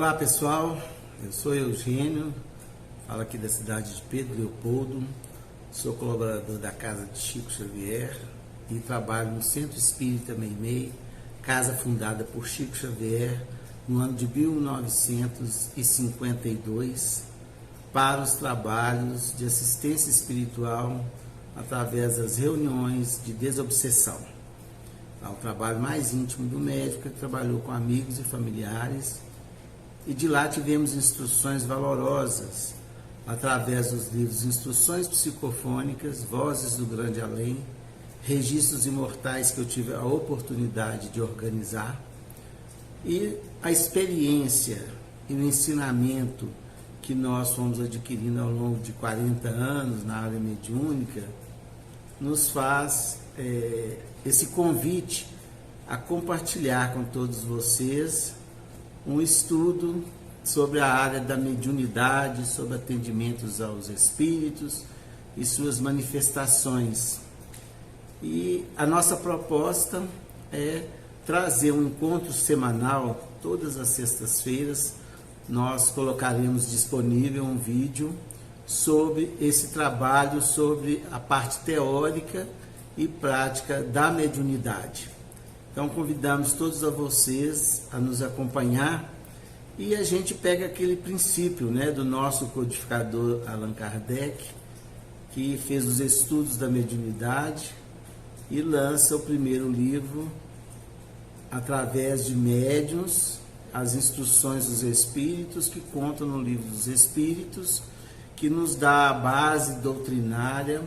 Olá pessoal, eu sou Eugênio, falo aqui da cidade de Pedro Leopoldo, sou colaborador da casa de Chico Xavier e trabalho no Centro Espírita Meimei, casa fundada por Chico Xavier no ano de 1952 para os trabalhos de assistência espiritual através das reuniões de desobsessão. O trabalho mais íntimo do médico, que trabalhou com amigos e familiares, e de lá tivemos instruções valorosas através dos livros Instruções Psicofônicas, Vozes do Grande Além, Registros Imortais, que eu tive a oportunidade de organizar, e a experiência e o ensinamento que nós fomos adquirindo ao longo de 40 anos na área mediúnica, nos faz esse convite a compartilhar com todos vocês um estudo sobre a área da mediunidade, sobre atendimentos aos espíritos e suas manifestações. E a nossa proposta é trazer um encontro semanal, todas as sextas-feiras. Nós colocaremos disponível um vídeo sobre esse trabalho, sobre a parte teórica e prática da mediunidade. Então convidamos todos a vocês a nos acompanhar e a gente pega aquele princípio, do nosso codificador Allan Kardec, que fez os estudos da mediunidade e lança o primeiro livro através de médiuns, as instruções dos espíritos, que contam no livro dos espíritos, que nos dá a base doutrinária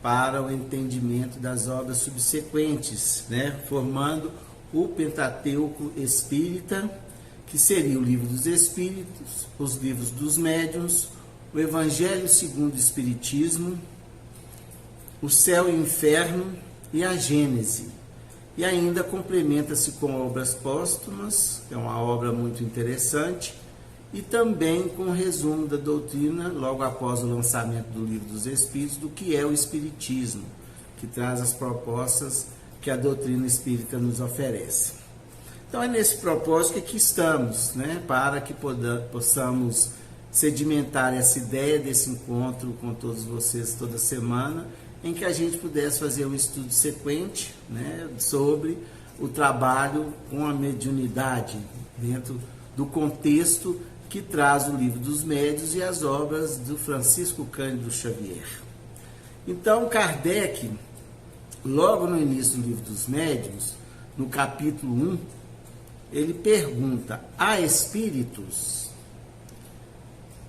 para o entendimento das obras subsequentes, formando o Pentateuco Espírita, que seria o Livro dos Espíritos, os livros dos médiuns, o Evangelho segundo o Espiritismo, o Céu e o Inferno e a Gênese. E ainda complementa-se com obras póstumas, que é uma obra muito interessante, e também com um resumo da doutrina, logo após o lançamento do Livro dos Espíritos, do que é o Espiritismo, que traz as propostas que a doutrina espírita nos oferece. Então é nesse propósito que aqui estamos, para que possamos sedimentar essa ideia desse encontro com todos vocês toda semana, em que a gente pudesse fazer um estudo sequente sobre o trabalho com a mediunidade, dentro do contexto que traz o Livro dos Médiuns e as obras do Francisco Cândido Xavier. Então, Kardec, logo no início do Livro dos Médiuns, no capítulo 1, ele pergunta: há espíritos?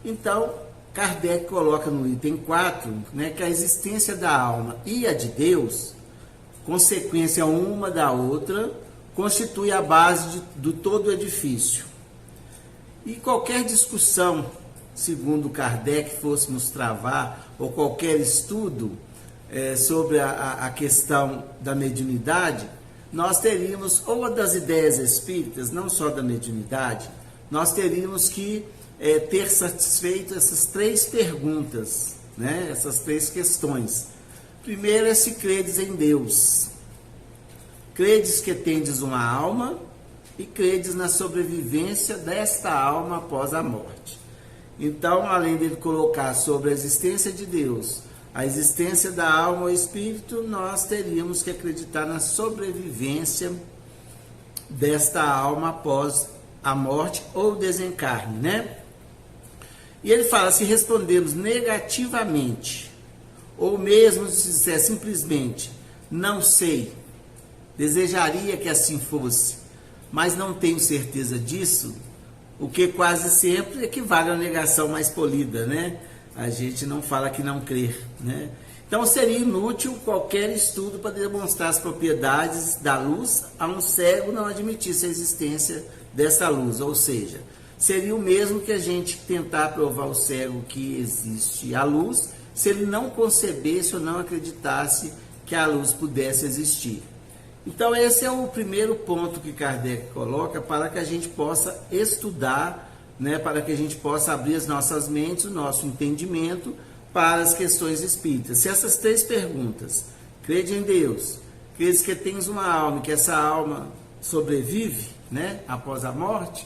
Então, Kardec coloca no item 4, que a existência da alma e a de Deus, consequência uma da outra, constitui a base do todo o edifício. E qualquer discussão, segundo Kardec, fôssemos travar, ou qualquer estudo sobre a questão da mediunidade, nós teríamos, ou das ideias espíritas, não só da mediunidade, nós teríamos que ter satisfeito essas três perguntas, essas três questões. Primeiro é se credes em Deus. Credes que tendes uma alma e credes na sobrevivência desta alma após a morte. Então, além dele colocar sobre a existência de Deus, a existência da alma ou espírito, nós teríamos que acreditar na sobrevivência desta alma após a morte ou desencarne, E ele fala: se respondemos negativamente, ou mesmo se disser simplesmente não sei, desejaria que assim fosse, mas não tenho certeza disso, o que quase sempre equivale à negação mais polida, A gente não fala que não crer, Então seria inútil qualquer estudo para demonstrar as propriedades da luz a um cego não admitisse a existência dessa luz, ou seja, seria o mesmo que a gente tentar provar ao cego que existe a luz, se ele não concebesse ou não acreditasse que a luz pudesse existir. Então esse é o primeiro ponto que Kardec coloca para que a gente possa estudar, para que a gente possa abrir as nossas mentes, o nosso entendimento para as questões espíritas. Se essas três perguntas, crede em Deus, crede que tens uma alma, que essa alma sobrevive, após a morte,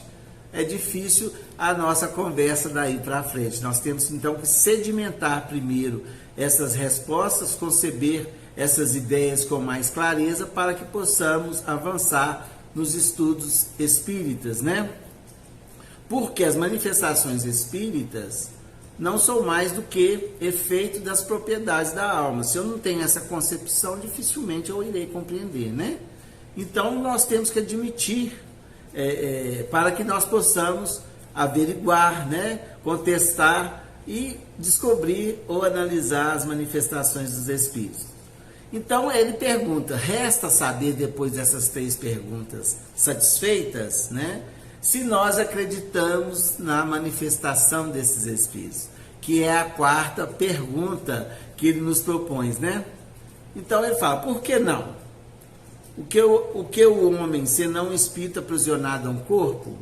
é difícil a nossa conversa daí para frente. Nós temos então que sedimentar primeiro essas respostas, conceber essas ideias com mais clareza para que possamos avançar nos estudos espíritas, né? Porque as manifestações espíritas não são mais do que efeito das propriedades da alma. Se eu não tenho essa concepção, dificilmente eu irei compreender, né? Então, nós temos que admitir, para que nós possamos averiguar, né? Contestar e descobrir ou analisar as manifestações dos espíritos. Então, ele pergunta, resta saber, depois dessas 3 perguntas satisfeitas, né? Se nós acreditamos na manifestação desses espíritos, que é a 4ª pergunta que ele nos propõe, né? Então ele fala, por que não? O que o homem, senão um espírito aprisionado a um corpo?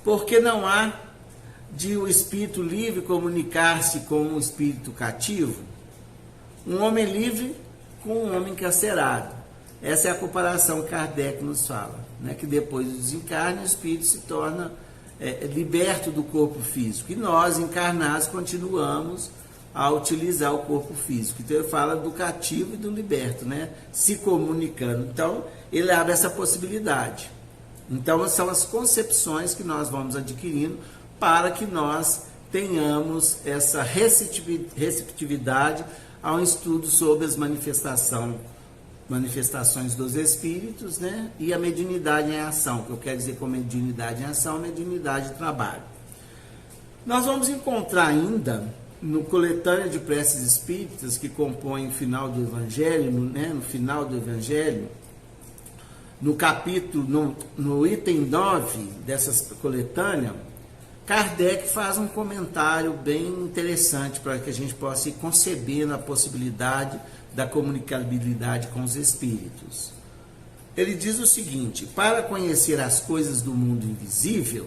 Por que não há de o espírito livre comunicar-se com um espírito cativo? Um homem livre com um homem encarcerado. Essa é a comparação que Kardec nos fala, né? Que depois do desencarne, o espírito se torna liberto do corpo físico. E nós, encarnados, continuamos a utilizar o corpo físico. Então ele fala do cativo e do liberto, né? Se comunicando. Então ele abre essa possibilidade. Então são as concepções que nós vamos adquirindo para que nós tenhamos essa receptividade ao estudo sobre as manifestações dos espíritos, né? E a mediunidade em ação, que eu quero dizer com mediunidade em ação, mediunidade de trabalho. Nós vamos encontrar ainda, no coletânea de preces espíritas, que compõe o final do Evangelho, né? No final do Evangelho, no capítulo, no item 9 dessa coletânea, Kardec faz um comentário bem interessante para que a gente possa ir concebendo a possibilidade da comunicabilidade com os espíritos. Ele diz o seguinte: para conhecer as coisas do mundo invisível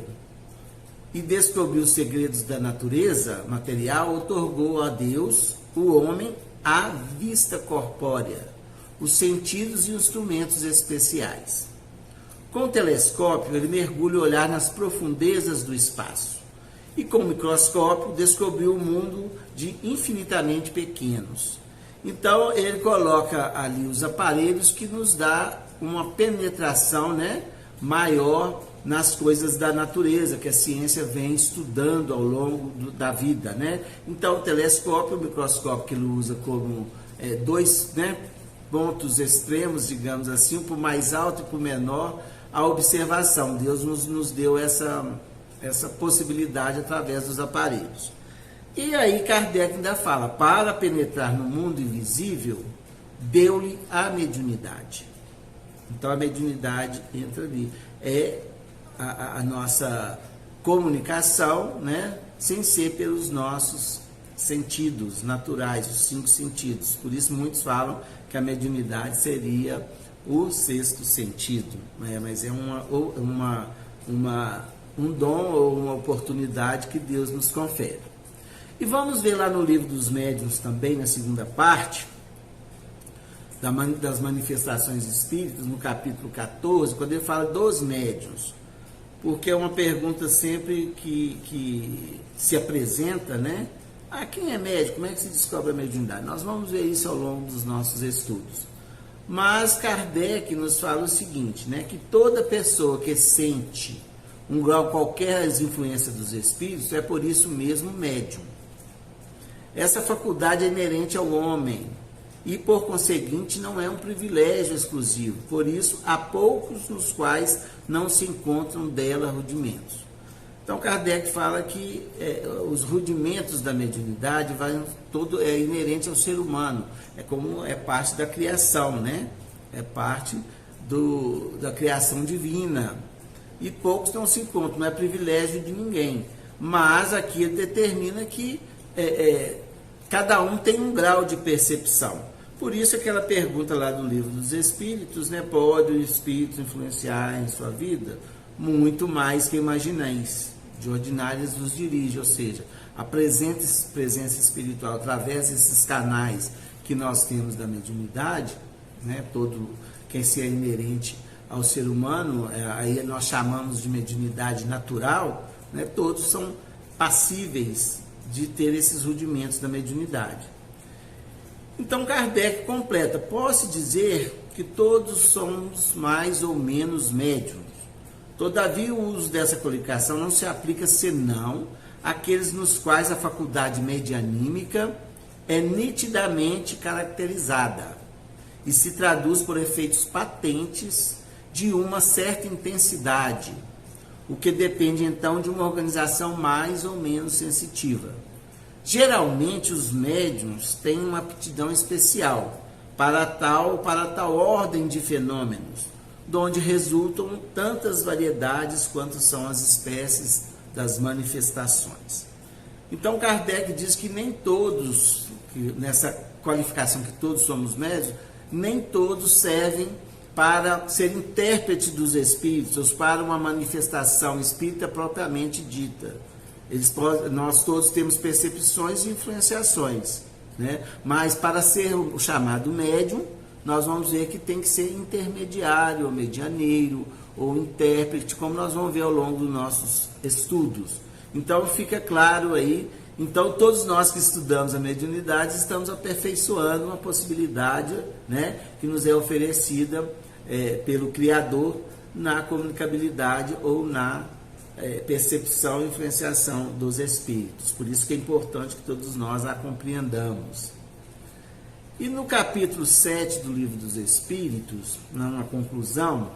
e descobrir os segredos da natureza material, otorgou a Deus, o homem, a vista corpórea, os sentidos e instrumentos especiais. Com o telescópio, ele mergulha o olhar nas profundezas do espaço e, com o microscópio, descobriu um mundo de infinitamente pequenos. Então, ele coloca ali os aparelhos que nos dá uma penetração, né, maior nas coisas da natureza, que a ciência vem estudando ao longo da vida, né? Então, o telescópio, o microscópio que ele usa como 2, né, pontos extremos, digamos assim, um para o mais alto e para o menor, a observação. Deus nos deu essa possibilidade através dos aparelhos. E aí Kardec ainda fala, para penetrar no mundo invisível, deu-lhe a mediunidade. Então a mediunidade entra ali. É a nossa comunicação, né, sem ser pelos nossos sentidos naturais, os 5 sentidos. Por isso muitos falam que a mediunidade seria o 6º sentido, né? Mas é um dom ou uma oportunidade que Deus nos confere. E vamos ver lá no livro dos médiuns também, na segunda parte, das manifestações espíritas, no capítulo 14, quando ele fala dos médiuns, porque é uma pergunta sempre que se apresenta, né? Ah, quem é médium? Como é que se descobre a mediunidade? Nós vamos ver isso ao longo dos nossos estudos. Mas Kardec nos fala o seguinte, né? Que toda pessoa que sente um grau qualquer das influências dos espíritos é por isso mesmo médium. Essa faculdade é inerente ao homem e, por conseguinte, não é um privilégio exclusivo. Por isso, há poucos nos quais não se encontram dela rudimentos. Então, Kardec fala que os rudimentos da mediunidade é inerente ao ser humano. É parte da criação, né? É parte da criação divina. E poucos não se encontram, não é privilégio de ninguém. Mas aqui ele determina que cada um tem um grau de percepção. Por isso aquela pergunta lá do Livro dos Espíritos, né? Pode o Espírito influenciar em sua vida? Muito mais que imagineis. De ordinárias nos dirige, ou seja, a presença espiritual através desses canais que nós temos da mediunidade, né? Todo quem se é inerente ao ser humano, aí nós chamamos de mediunidade natural, né? Todos são passíveis de ter esses rudimentos da mediunidade. Então Kardec completa: posso dizer que todos somos mais ou menos médiuns. Todavia, o uso dessa qualificação não se aplica senão àqueles nos quais a faculdade medianímica é nitidamente caracterizada e se traduz por efeitos patentes de uma certa intensidade, o que depende então de uma organização mais ou menos sensitiva. Geralmente os médiuns têm uma aptidão especial para tal ordem de fenômenos, de onde resultam tantas variedades quanto são as espécies das manifestações. Então Kardec diz que nem todos, nessa qualificação que todos somos médiuns, nem todos servem para ser intérprete dos espíritos, ou para uma manifestação espírita propriamente dita. Nós todos temos percepções e influenciações, né? Mas para ser o chamado médium, nós vamos ver que tem que ser intermediário, ou medianeiro, ou intérprete, como nós vamos ver ao longo dos nossos estudos. Então fica claro aí. Então, todos nós que estudamos a mediunidade estamos aperfeiçoando uma possibilidade, né, que nos é oferecida pelo Criador na comunicabilidade ou na percepção e influenciação dos espíritos. Por isso que é importante que todos nós a compreendamos. E no capítulo 7 do Livro dos Espíritos, na conclusão,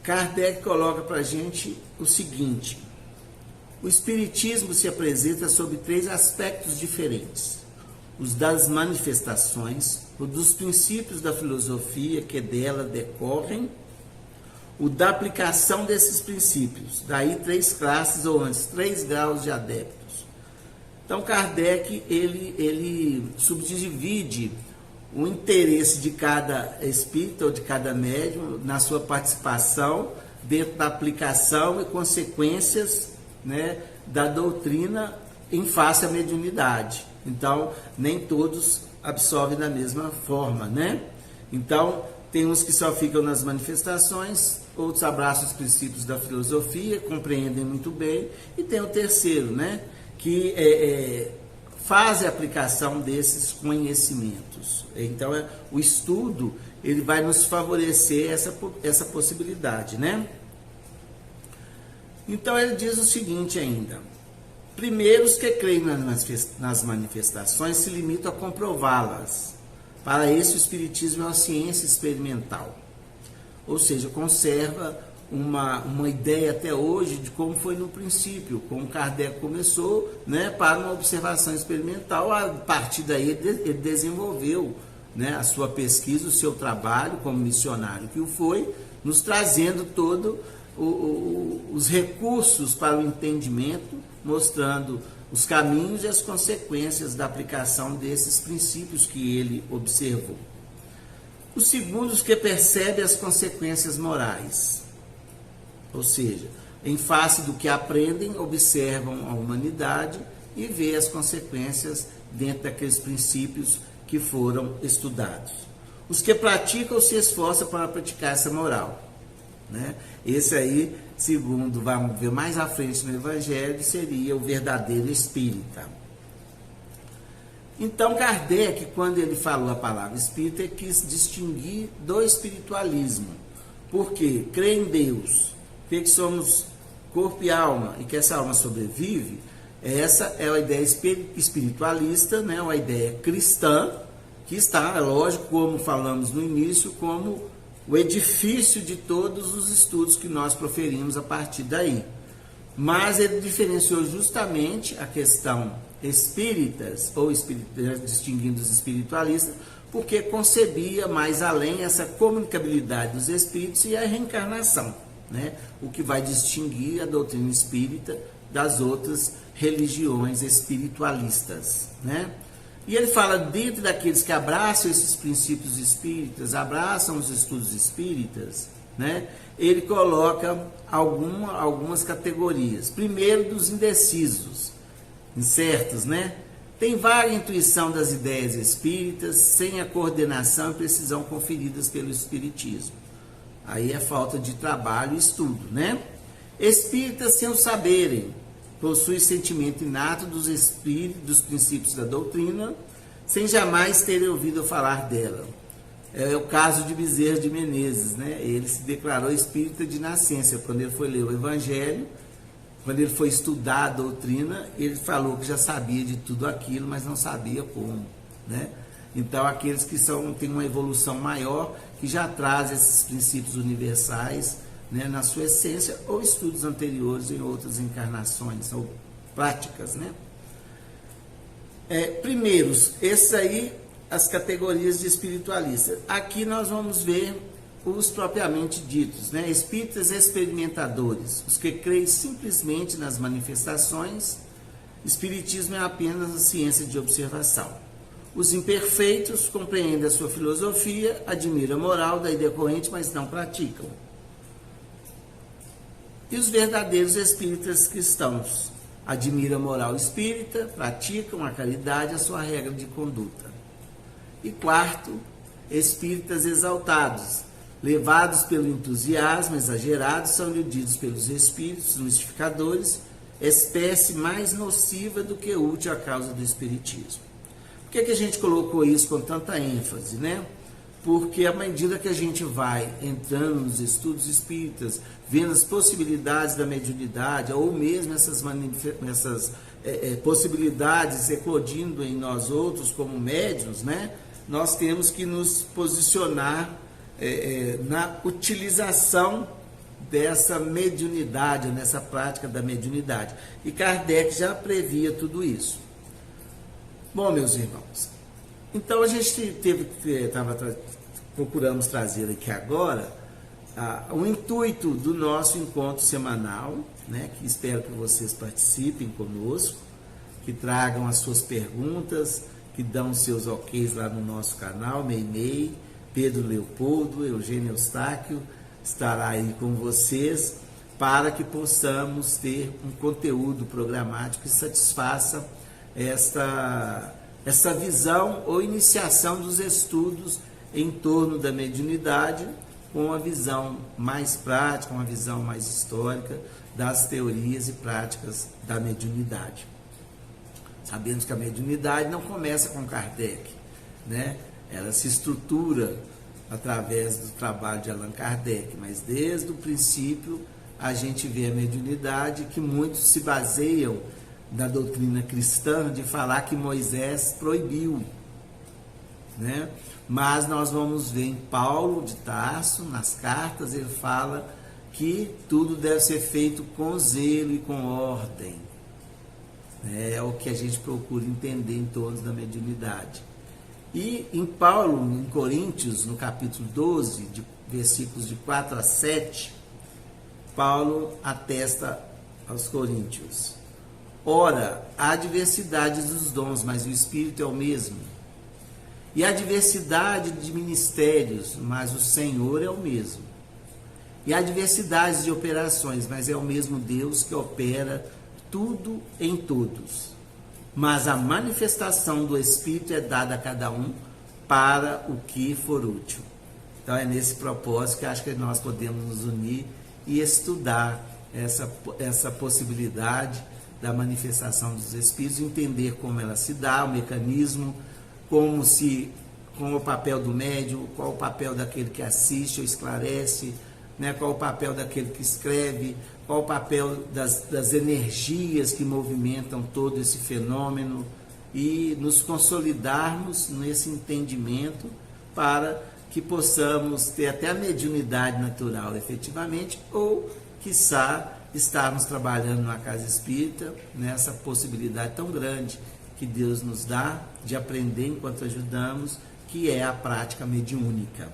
Kardec coloca para a gente o seguinte: o Espiritismo se apresenta sob 3 aspectos diferentes: os das manifestações, o dos princípios da filosofia que dela decorrem, o da aplicação desses princípios. Daí 3 classes, ou antes, 3 graus de adeptos. Então Kardec, ele subdivide o interesse de cada espírita ou de cada médium na sua participação dentro da aplicação e consequências, né, da doutrina em face à mediunidade. Então, nem todos absorvem da mesma forma, né? Então, tem uns que só ficam nas manifestações, outros abraçam os princípios da filosofia, compreendem muito bem, e tem o terceiro, né, que faz a aplicação desses conhecimentos. Então, o estudo, ele vai nos favorecer essa possibilidade, né? Então ele diz o seguinte ainda: primeiro, os que creem nas manifestações se limitam a comprová-las. Para esse, o Espiritismo é uma ciência experimental. Ou seja, conserva uma ideia até hoje de como foi no princípio, como Kardec começou, né, para uma observação experimental. A partir daí ele desenvolveu, né, a sua pesquisa, o seu trabalho como missionário que o foi, nos trazendo todo os recursos para o entendimento, mostrando os caminhos e as consequências da aplicação desses princípios que ele observou. O segundo, os que percebem as consequências morais, ou seja, em face do que aprendem, observam a humanidade e vê as consequências dentro daqueles princípios que foram estudados. Os que praticam se esforçam para praticar essa moral, né? Esse aí, segundo, vamos ver mais à frente no Evangelho, seria o verdadeiro espírita. Então Kardec, quando ele falou a palavra espírita, ele quis distinguir do espiritualismo. Porque crê em Deus, crê que somos corpo e alma e que essa alma sobrevive, essa é a ideia espiritualista, né? Uma ideia cristã, que está, lógico, como falamos no início, como o edifício de todos os estudos que nós proferimos a partir daí. Mas ele diferenciou justamente a questão espíritas, ou distinguindo os espiritualistas, porque concebia mais além essa comunicabilidade dos espíritos e a reencarnação, né? O que vai distinguir a doutrina espírita das outras religiões espiritualistas, né? E ele fala, dentro daqueles que abraçam esses princípios espíritas, abraçam os estudos espíritas, né? Ele coloca algumas categorias. Primeiro, dos indecisos, incertos, né? Tem vaga intuição das ideias espíritas, sem a coordenação e precisão conferidas pelo espiritismo. Aí é falta de trabalho e estudo, né? Espíritas, sem o saberem, possuem sentimento inato dos espíritos, dos princípios da doutrina, sem jamais terem ouvido falar dela. É o caso de Bezerra de Menezes, né? Ele se declarou espírita de nascença. Quando ele foi ler o Evangelho, quando ele foi estudar a doutrina, ele falou que já sabia de tudo aquilo, mas não sabia como, né? Então, aqueles que têm uma evolução maior, que já trazem esses princípios universais, né, na sua essência, ou estudos anteriores em outras encarnações, ou práticas, né? Primeiros, esses aí, as categorias de espiritualistas. Aqui nós vamos ver os propriamente ditos, né? Espíritas experimentadores, os que creem simplesmente nas manifestações. Espiritismo é apenas a ciência de observação. Os imperfeitos compreendem a sua filosofia, admiram a moral daí decorrente, mas não praticam. E os verdadeiros espíritas cristãos admiram a moral espírita, praticam a caridade, a sua regra de conduta. E quarto, espíritas exaltados, levados pelo entusiasmo exagerado, são iludidos pelos espíritos mistificadores, espécie mais nociva do que útil à causa do espiritismo. Por que a gente colocou isso com tanta ênfase, né? Porque à medida que a gente vai entrando nos estudos espíritas, vendo as possibilidades da mediunidade, ou mesmo essas possibilidades eclodindo em nós outros como médiuns, né? Nós temos que nos posicionar na utilização dessa mediunidade, nessa prática da mediunidade. E Kardec já previa tudo isso. Bom, meus irmãos, então a gente procuramos trazer aqui agora o intuito do nosso encontro semanal, né, que espero que vocês participem conosco, que tragam as suas perguntas, que dão seus ok's lá no nosso canal, Meimei, Pedro Leopoldo, Eugênio Eustáquio, estará aí com vocês, para que possamos ter um conteúdo programático que satisfaça essa visão ou iniciação dos estudos em torno da mediunidade, com uma visão mais prática, uma visão mais histórica das teorias e práticas da mediunidade. Sabemos que a mediunidade não começa com Kardec, né? Ela se estrutura através do trabalho de Allan Kardec, mas desde o princípio a gente vê a mediunidade que muitos se baseiam da doutrina cristã de falar que Moisés proibiu, né? Mas nós vamos ver em Paulo de Tarso, nas cartas, ele fala que tudo deve ser feito com zelo e com ordem. É o que a gente procura entender em torno da mediunidade. E em Paulo, em Coríntios, no capítulo 12, versículos de 4 a 7, Paulo atesta aos coríntios: ora, há diversidade dos dons, mas o Espírito é o mesmo. E há diversidade de ministérios, mas o Senhor é o mesmo. E há diversidade de operações, mas é o mesmo Deus que opera tudo em todos. Mas a manifestação do Espírito é dada a cada um para o que for útil. Então é nesse propósito que acho que nós podemos nos unir e estudar essa possibilidade da manifestação dos Espíritos, entender como ela se dá, o mecanismo, qual o papel do médium, qual o papel daquele que assiste ou esclarece, né? Qual o papel daquele que escreve, qual o papel das energias que movimentam todo esse fenômeno, e nos consolidarmos nesse entendimento para que possamos ter até a mediunidade natural efetivamente, ou, quiçá, estarmos trabalhando na casa espírita, nessa possibilidade tão grande que Deus nos dá de aprender enquanto ajudamos, que é a prática mediúnica.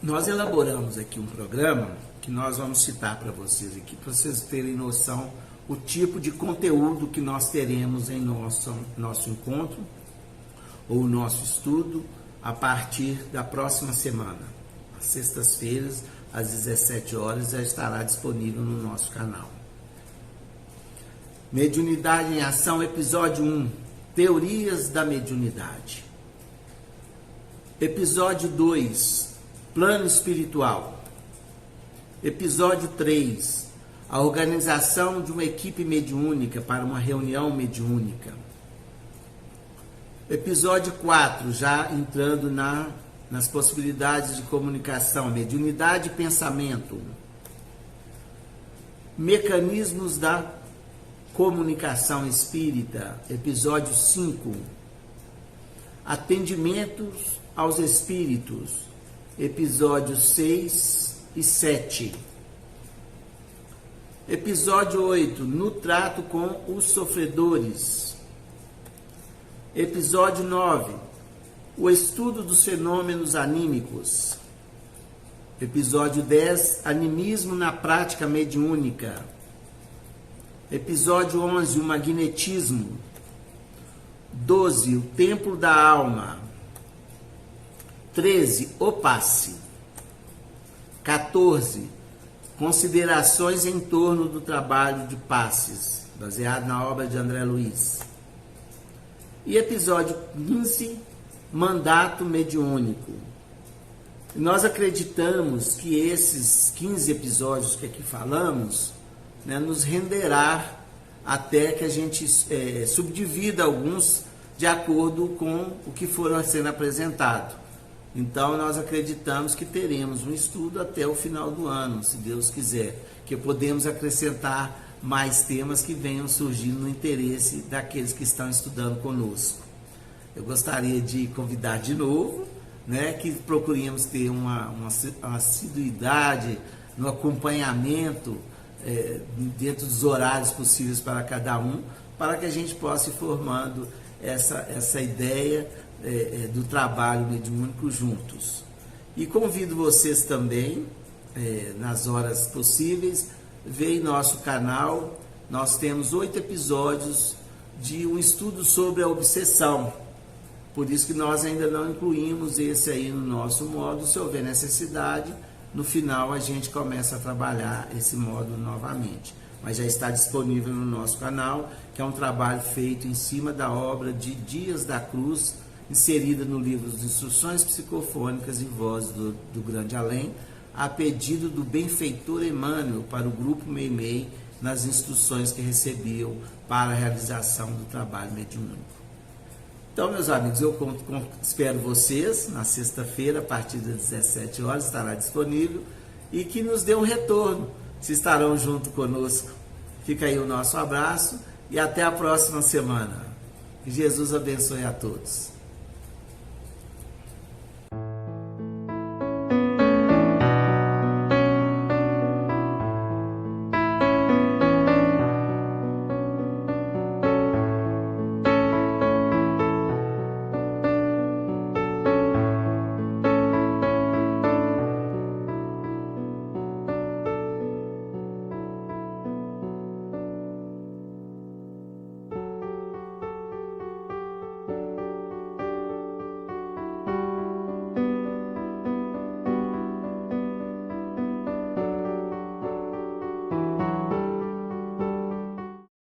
Nós elaboramos aqui um programa que nós vamos citar para vocês aqui, para vocês terem noção o tipo de conteúdo que nós teremos em nosso encontro ou nosso estudo a partir da próxima semana. Às sextas-feiras, às 17 horas, já estará disponível no nosso canal. Mediunidade em Ação, episódio 1, Teorias da Mediunidade. Episódio 2, plano espiritual. Episódio 3, a organização de uma equipe mediúnica para uma reunião mediúnica. Episódio 4, já entrando nas possibilidades de comunicação, mediunidade e pensamento. Mecanismos da comunicação espírita. Episódio 5, atendimentos aos espíritos, episódios 6 e 7. Episódio 8, no trato com os sofredores. Episódio 9, o estudo dos fenômenos anímicos. Episódio 10, animismo na prática mediúnica. Episódio 11, o magnetismo. 12, o templo da alma. 13, o passe. 14, considerações em torno do trabalho de passes, baseado na obra de André Luiz. E episódio 15, mandato mediúnico. Nós acreditamos que esses 15 episódios que aqui falamos, nos renderá até que a gente subdivida alguns de acordo com o que foram sendo apresentado. Então, nós acreditamos que teremos um estudo até o final do ano, se Deus quiser, que podemos acrescentar mais temas que venham surgindo no interesse daqueles que estão estudando conosco. Eu gostaria de convidar de novo, que procuremos ter uma assiduidade no acompanhamento dentro dos horários possíveis para cada um, para que a gente possa ir formando essa ideia do trabalho mediúnico juntos. E convido vocês também, nas horas possíveis, ver em nosso canal. Nós temos 8 episódios de um estudo sobre a obsessão. Por isso que nós ainda não incluímos esse aí no nosso módulo. Se houver necessidade, no final a gente começa a trabalhar esse módulo novamente. Mas já está disponível no nosso canal, que é um trabalho feito em cima da obra de Dias da Cruz, inserida no livro de Instruções Psicofônicas e Vozes do Grande Além, a pedido do benfeitor Emmanuel para o Grupo Meimei, nas instruções que recebiam para a realização do trabalho mediúnico. Então, meus amigos, eu espero vocês na sexta-feira, a partir das 17 horas, estará disponível, e que nos dê um retorno, se estarão junto conosco. Fica aí o nosso abraço e até a próxima semana. Que Jesus abençoe a todos.